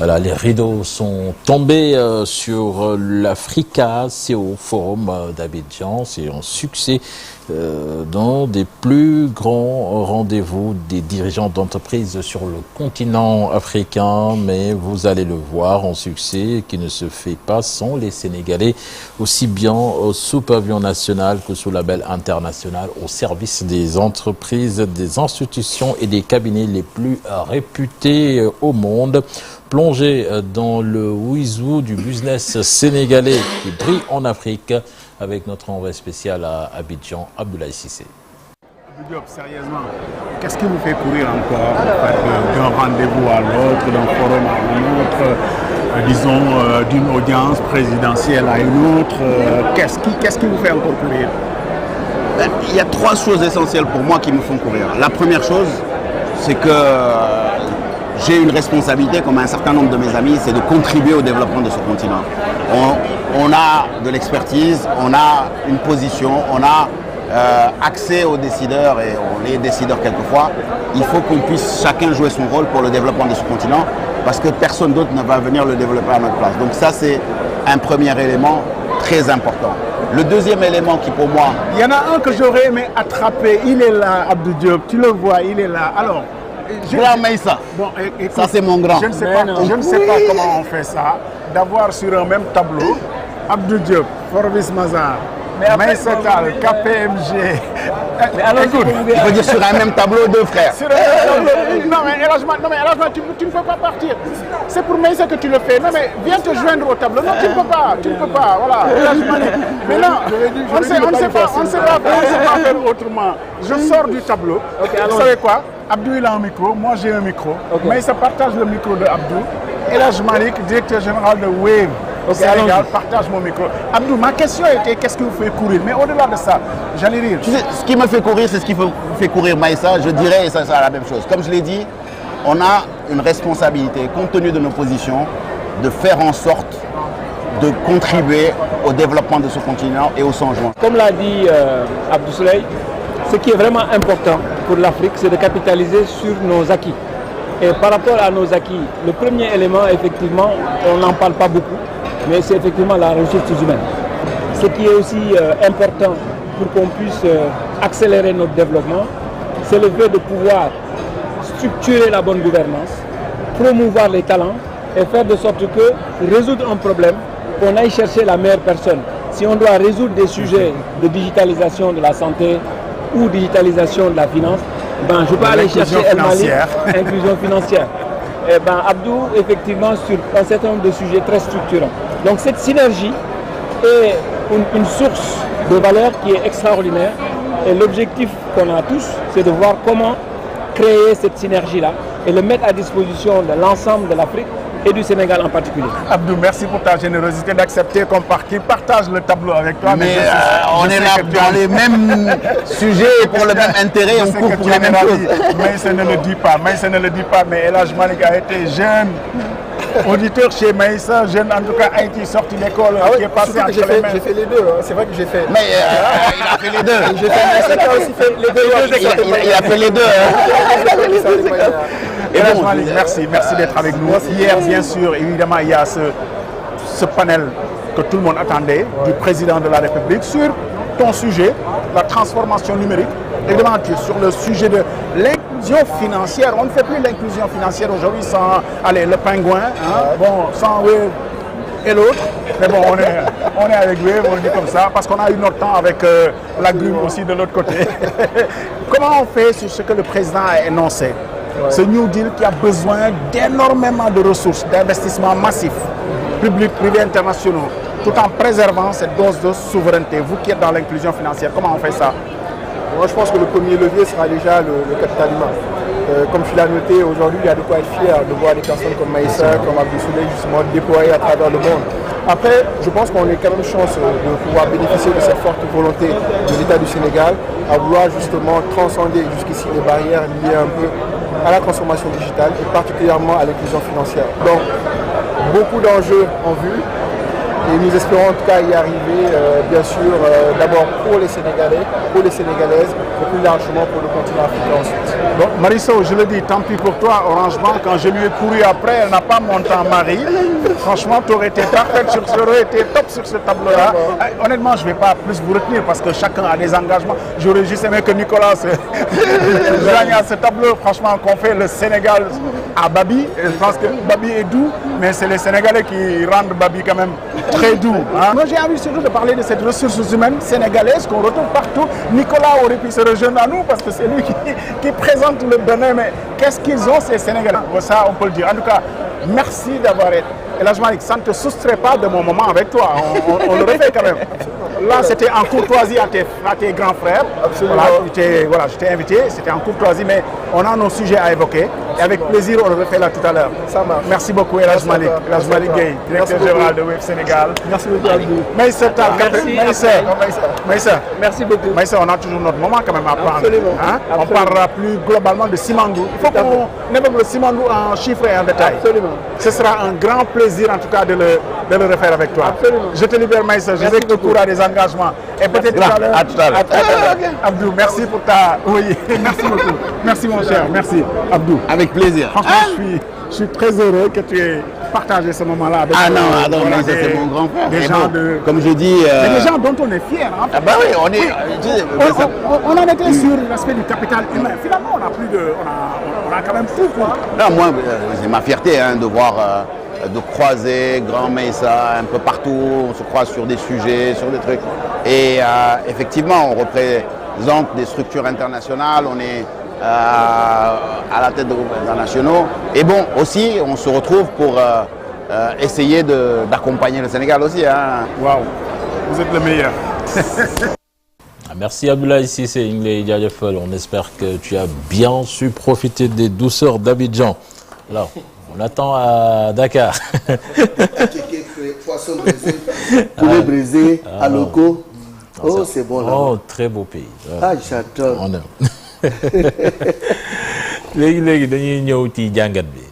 Voilà, les rideaux sont tombés sur l'Africa CO Forum d'Abidjan. C'est un succès dans des plus grands rendez-vous des dirigeants d'entreprises sur le continent africain. Mais vous allez le voir, un succès qui ne se fait pas sans les Sénégalais, aussi bien sous pavillon national que sous label international, au service des entreprises, des institutions et des cabinets les plus réputés au monde. Plongé dans le Ouizou du business sénégalais qui brille en Afrique avec notre envoyé spécial à Abidjan, Abdoulaye Cissé. Diop, sérieusement, qu'est-ce qui vous fait courir encore d'un rendez-vous à l'autre, d'un forum à un autre, disons d'une audience présidentielle à une autre? Qu'est-ce qui vous fait encore courir? Il y a trois choses essentielles pour moi qui me font courir. La première chose, c'est que j'ai une responsabilité, comme un certain nombre de mes amis, c'est de contribuer au développement de ce continent. On a de l'expertise, on a une position, on a accès aux décideurs et on est décideurs quelquefois. Il faut qu'on puisse chacun jouer son rôle pour le développement de ce continent parce que personne d'autre ne va venir le développer à notre place. Donc ça, c'est un premier élément très important. Le deuxième élément qui pour moi... Il y en a un que j'aurais aimé attraper, il est là, Abdou Diop, tu le vois, il est là. Alors, Grand Maïssa, bon, écoute, ça c'est mon grand. Je ne sais pas comment on fait ça, d'avoir sur un même tableau Abdou Diop, Forbis Mazar, Maïssa Tall, KPMG. Mais alors, écoute, il faut dire sur un même tableau deux frères. Non mais Elhadj, tu ne peux pas partir. C'est pour Maïssa que tu le fais. Non mais viens te joindre au tableau. Non, tu ne peux pas, voilà. Mais non, on ne sait pas faire autrement. Je sors du tableau. Vous savez quoi? Abdou il a un micro, moi j'ai un micro. Maïssa partage le micro de Abdou. Elhadj Malick, directeur général de Wave. Sénégal, partage mon micro. Abdou, ma question était qu'est-ce qui vous fait courir? Mais au-delà de ça, j'allais dire. Tu sais, ce qui me fait courir, c'est ce qui fait courir Maïssa. Je dirais, et ça sera la même chose. Comme je l'ai dit, on a une responsabilité, compte tenu de nos positions, de faire en sorte de contribuer au développement de ce continent et au changement. Comme l'a dit Abdou Souley, ce qui est vraiment important pour l'Afrique, c'est de capitaliser sur nos acquis. Et par rapport à nos acquis, le premier élément, effectivement, on n'en parle pas beaucoup, mais c'est effectivement la ressource humaine. Ce qui est aussi important pour qu'on puisse accélérer notre développement, c'est le fait de pouvoir structurer la bonne gouvernance, promouvoir les talents et faire de sorte que résoudre un problème, qu'on aille chercher la meilleure personne. Si on doit résoudre des sujets de digitalisation de la santé ou digitalisation de la finance, ben, je peux aller chercher El Malick, inclusion financière. Et ben, Abdou, effectivement, sur un certain nombre de sujets très structurants. Donc cette synergie est une source de valeur qui est extraordinaire. Et l'objectif qu'on a tous, c'est de voir comment créer cette synergie-là et le mettre à disposition de l'ensemble de l'Afrique et du Sénégal en particulier. Abdou, merci pour ta générosité d'accepter qu'on partage le tableau avec toi. Mais on est là dans les mêmes sujets et pour le même intérêt, on court pour les mêmes choses. Mais ça ne le dit pas, mais Elhadj Malick a été jeune auditeur chez Maïssa, jeune en tout cas Haïti, sorti d'école, qui est passé entre les mains. J'ai fait les deux, hein. C'est vrai que j'ai fait. Mais il a fait les deux. J'ai fait, mais aussi fait les deux. Il a fait les deux. Elhadj Malick, merci d'être avec nous. Hier, bien sûr, évidemment, il y a ce panel que tout le monde attendait du président de la République sur ton sujet, la transformation numérique. Évidemment, sur le sujet de l'inclusion financière. On ne fait plus l'inclusion financière aujourd'hui sans le pingouin, hein, bon, sans Wave et l'autre. Mais bon, on est avec Wave, on le dit comme ça, parce qu'on a eu notre temps avec la grume aussi de l'autre côté. Comment on fait sur ce que le président a énoncé? Ce New Deal qui a besoin d'énormément de ressources, d'investissements massifs, publics, privés, internationaux, tout en préservant cette dose de souveraineté. Vous qui êtes dans l'inclusion financière, comment on fait ça? Moi, je pense que le premier levier sera déjà le capital humain. Comme tu l'as noté, aujourd'hui, il y a de quoi être fier de voir des personnes comme Maïssa, comme Abdou Souley, justement, déployées à travers le monde. Après, je pense qu'on a quand même chance de pouvoir bénéficier de cette forte volonté de l'État du Sénégal à vouloir justement transcender jusqu'ici les barrières liées un peu à la transformation digitale et particulièrement à l'inclusion financière. Donc, beaucoup d'enjeux en vue. Et nous espérons en tout cas y arriver, bien sûr, d'abord pour les Sénégalais, pour les Sénégalaises, et plus largement pour le continent africain ensuite. Donc Mariso, je le dis, tant pis pour toi, Orange Bank, quand je lui ai couru après, elle n'a pas monté en mari. Franchement, tu aurais été parfaite sur ce, aurais été top sur ce tableau-là. Honnêtement, je ne vais pas plus vous retenir parce que chacun a des engagements. J'aurais juste aimé que Nicolas gagne à ce tableau. Franchement, qu'on fait le Sénégal à Babi. Et je pense que Babi est doux, mais c'est les Sénégalais qui rendent Babi quand même très doux. Hein. Moi, j'ai envie surtout de parler de cette ressource humaine sénégalaise qu'on retrouve partout. Nicolas aurait pu se rejoindre à nous parce que c'est lui qui présente le Bénin. Mais qu'est-ce qu'ils ont, ces Sénégalais? Ça, on peut le dire. En tout cas, merci d'avoir été. El Hadj Malick, ça ne te soustrait pas de mon moment avec toi. On le refait quand même. Là, c'était en courtoisie à tes grands frères. Absolument. Voilà, je t'ai invité, c'était en courtoisie, mais on a nos sujets à évoquer. Et avec plaisir, on le refait là tout à l'heure. Ça marche. Merci beaucoup, El Hadj Malick. El Hadj Malick Gueye, directeur général de Wave Sénégal. Merci beaucoup. Maïssa, merci beaucoup. Maïssa, on a toujours notre moment quand même à prendre. Absolument. Hein? On parlera plus globalement de Simandou. Il faut qu'on évoque le Simandou en chiffres et en détails. Absolument. Ce sera un grand plaisir en tout cas de le refaire avec toi. Absolument. Je te libère Maïssa, je sais que tu cours à des engagements. Et peut-être tout à l'heure. À tout à l'heure. Abdou, merci pour ta... Oui, merci beaucoup. Merci mon cher, merci Abdou. Avec plaisir. Franchement, je suis très heureux que tu aies partagé ce moment-là avec non, mais ça c'est mon grand frère. Des gens de... Comme je dis... des gens dont on est fiers. Hein. Ah bah oui, on est... On en était sur l'aspect du capital humain. Finalement, on a plus de... On a quand même tout. Quoi. Non, moi, c'est ma fierté hein, de voir... de croiser Grand Maïssa un peu partout, on se croise sur des sujets, sur des trucs. Et effectivement, on représente des structures internationales, on est à la tête de groupes internationaux. Et bon, aussi, on se retrouve pour essayer d'accompagner le Sénégal aussi. Hein. Waouh, vous êtes le meilleur. Merci Abdoulaye Cissé Inglé Diadjefel. On espère que tu as bien su profiter des douceurs d'Abidjan. Alors, on attend à Dakar. Poisson brisé, poulet brisé, à loco. Oh, c'est bon là. Oh, très beau pays. Ah, j'adore. On aime. léegi dañuy ñëw ci jàngat bi